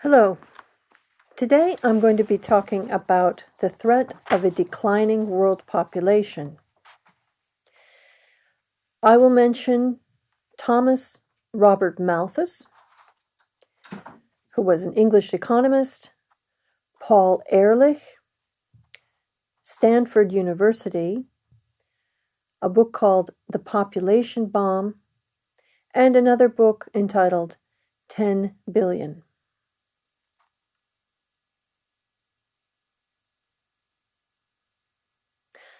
Hello. Today I'm going to be talking about the threat of a declining world population. I will mention Thomas Robert Malthus, who was an English economist, Paul Ehrlich, Stanford University, a book called The Population Bomb, and another book entitled 10 Billion.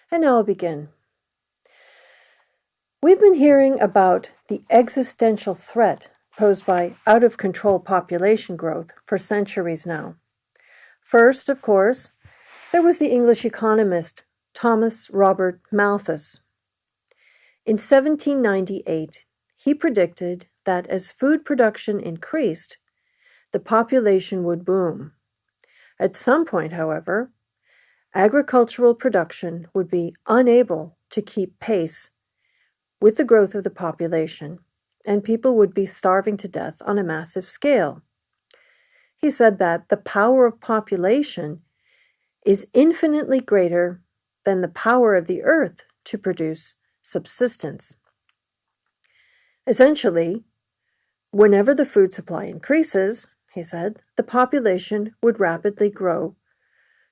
And now I'll begin. We've been hearing about the existential threat posed by out-of-control population growth for centuries now. First, of course, there was the English economist Thomas Robert Malthus. In 1798, he predicted that as food production increased, the population would boom. At some point, however, agricultural production would be unable to keep pace with the growth of the population, and people would be starving to death on a massive scale. He said that the power of population is infinitely greater than the power of the earth to produce subsistence. Essentially, whenever the food supply increases, he said, the population would rapidly grow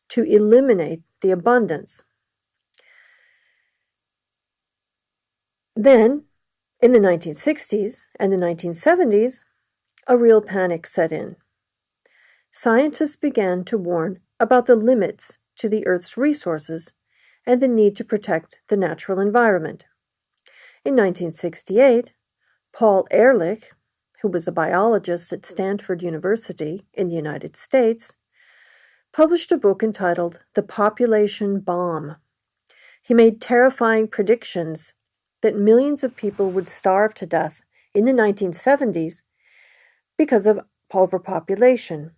to eliminate the abundance. Then, in the 1960s and the 1970s, a real panic set in. Scientists began to warn about the limits to the Earth's resources and the need to protect the natural environment. In 1968, Paul Ehrlich, who was a biologist at Stanford University in the United States, published a book entitled The Population Bomb. He made terrifying predictions that millions of people would starve to death in the 1970s because of overpopulation.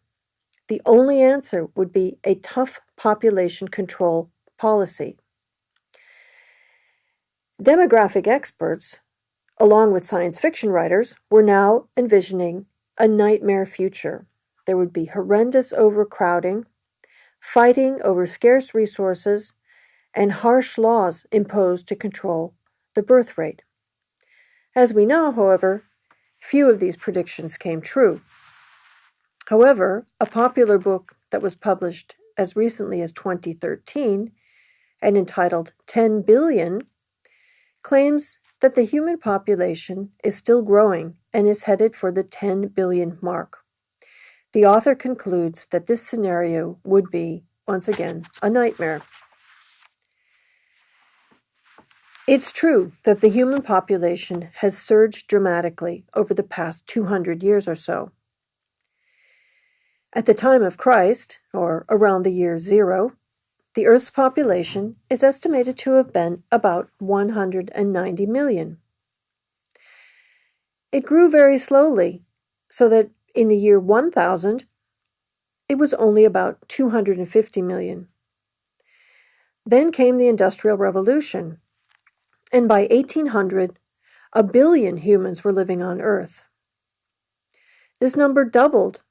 The only answer would be a tough population control policy. Demographic experts, along with science fiction writers, were now envisioning a nightmare future. There would be horrendous overcrowding, fighting over scarce resources, and harsh laws imposed to control the birth rate. As we know, however, few of these predictions came true. However, a popular book that was published as recently as 2013 and entitled 10 Billion claims that the human population is still growing and is headed for the 10 billion mark. The author concludes that this scenario would be, once again, a nightmare. It's true that the human population has surged dramatically over the past 200 years or so. At the time of Christ, or around the year 0, the Earth's population is estimated to have been about 190 million. It grew very slowly, so that in the year 1000, it was only about 250 million. Then came the Industrial Revolution, and by 1800, a billion humans were living on Earth. This number doubled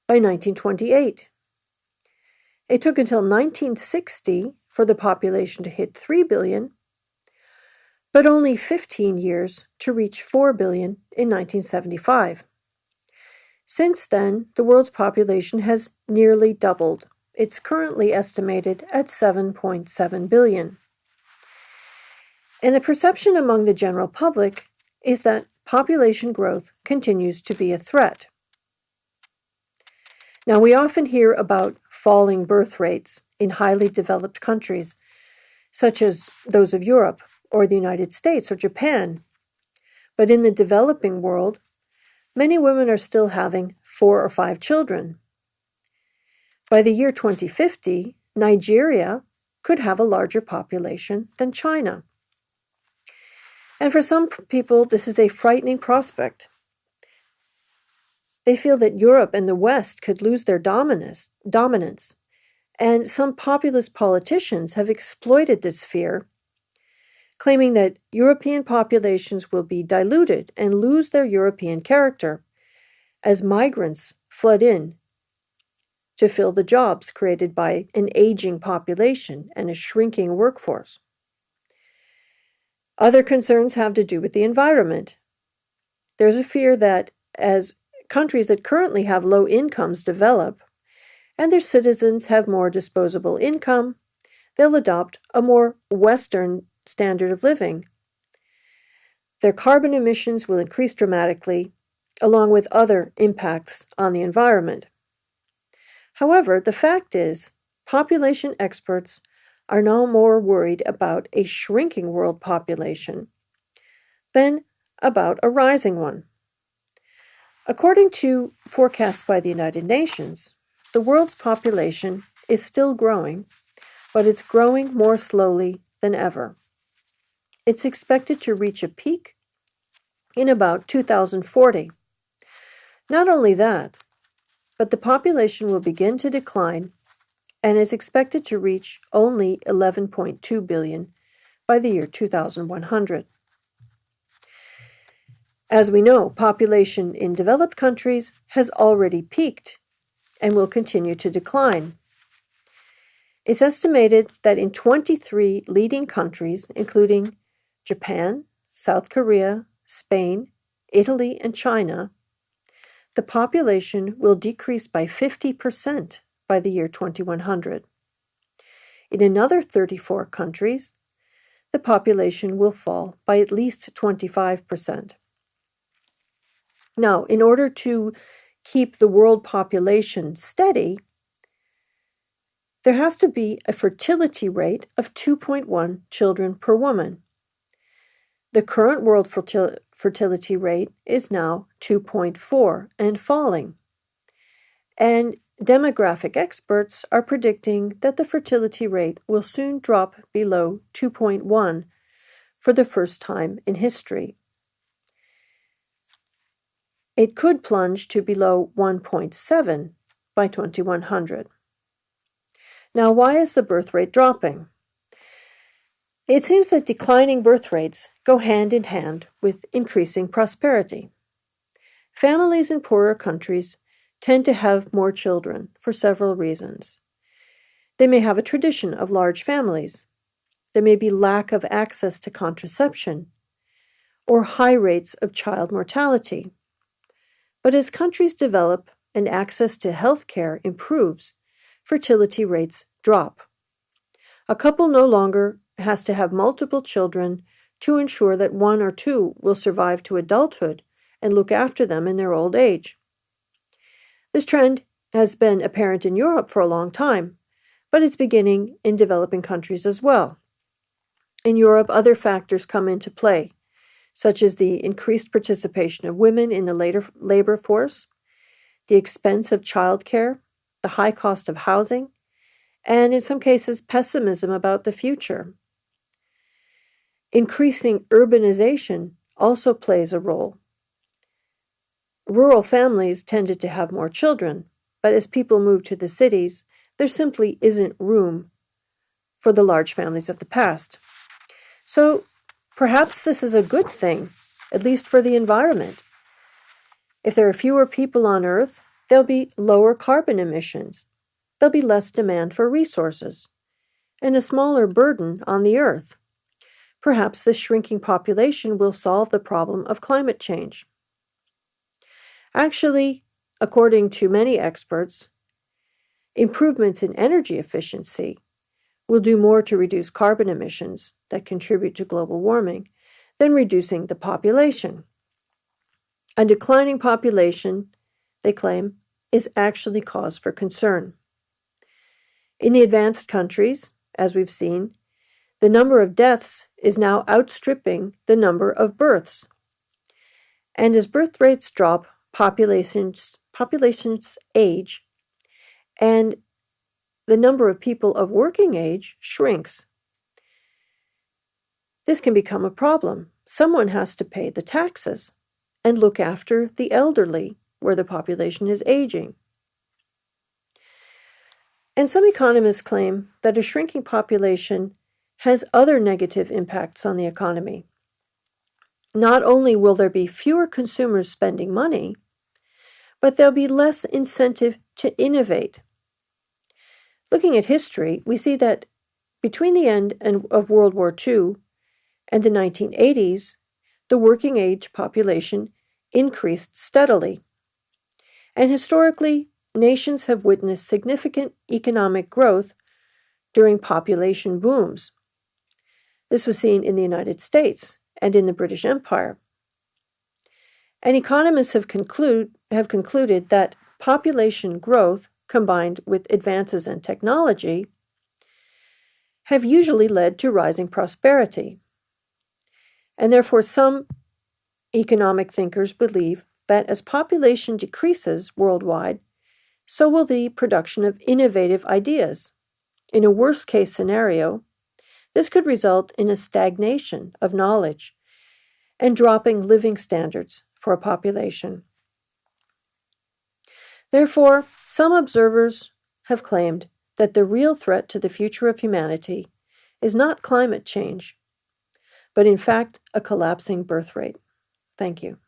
by 1928. It took until 1960 for the population to hit 3 billion, but only 15 years to reach 4 billion in 1975. Since then, the world's population has nearly doubled. It's currently estimated at 7.7 billion. And the perception among the general public is that population growth continues to be a threat. Now, we often hear about falling birth rates in highly developed countries, such as those of Europe or the United States or Japan. But in the developing world, many women are still having 4 or 5 children. By the year 2050, Nigeria could have a larger population than China. And for some people, this is a frightening prospect. They feel that Europe and the West could lose their dominance, and some populist politicians have exploited this fear, claiming that European populations will be diluted and lose their European character as migrants flood in to fill the jobs created by an aging population and a shrinking workforce. Other concerns have to do with the environment. There's a fear that as countries that currently have low incomes develop, and their citizens have more disposable income, they'll adopt a more Western standard of living. Their carbon emissions will increase dramatically, along with other impacts on the environment. However, the fact is, population experts are now more worried about a shrinking world population than about a rising one. According to forecasts by the United Nations, the world's population is still growing, but it's growing more slowly than ever. It's expected to reach a peak in about 2040. Not only that, but the population will begin to decline and is expected to reach only 11.2 billion by the year 2100. As we know, population in developed countries has already peaked and will continue to decline. It's estimated that in 23 leading countries, including Japan, South Korea, Spain, Italy, and China, the population will decrease by 50% by the year 2100. In another 34 countries, the population will fall by at least 25%. Now, in order to keep the world population steady, there has to be a fertility rate of 2.1 children per woman. The current world fertility rate is now 2.4 and falling. And demographic experts are predicting that the fertility rate will soon drop below 2.1 for the first time in history. It could plunge to below 1.7 by 2100. Now, why is the birth rate dropping? It seems that declining birth rates go hand in hand with increasing prosperity. Families in poorer countries tend to have more children for several reasons. They may have a tradition of large families. There may be lack of access to contraception or high rates of child mortality. But as countries develop and access to health care improves, fertility rates drop. A couple no longer has to have multiple children to ensure that one or two will survive to adulthood and look after them in their old age. This trend has been apparent in Europe for a long time, but it's beginning in developing countries as well. In Europe, other factors come into play, such as the increased participation of women in the labor force, the expense of childcare, the high cost of housing, and in some cases, pessimism about the future. Increasing urbanization also plays a role. Rural families tended to have more children, but as people move to the cities, there simply isn't room for the large families of the past. So perhaps this is a good thing, at least for the environment. If there are fewer people on Earth, there'll be lower carbon emissions. There'll be less demand for resources and a smaller burden on the Earth. Perhaps this shrinking population will solve the problem of climate change. Actually, according to many experts, improvements in energy efficiency will do more to reduce carbon emissions that contribute to global warming than reducing the population. A declining population, they claim, is actually cause for concern. In the advanced countries, as we've seen, the number of deaths is now outstripping the number of births. And as birth rates drop, populations age, and the number of people of working age shrinks. This can become a problem. Someone has to pay the taxes and look after the elderly where the population is aging. And some economists claim that a shrinking population has other negative impacts on the economy. Not only will there be fewer consumers spending money, but there'll be less incentive to innovate Looking at history, we see that between the end of World War II and the 1980s, the working age population increased steadily. And historically, nations have witnessed significant economic growth during population booms. This was seen in the United States and in the British Empire. And economists have concluded that population growth combined with advances in technology have usually led to rising prosperity. And therefore, some economic thinkers believe that as population decreases worldwide, so will the production of innovative ideas. In a worst-case scenario, this could result in a stagnation of knowledge and dropping living standards for a population. Therefore, some observers have claimed that the real threat to the future of humanity is not climate change, but in fact a collapsing birth rate. Thank you.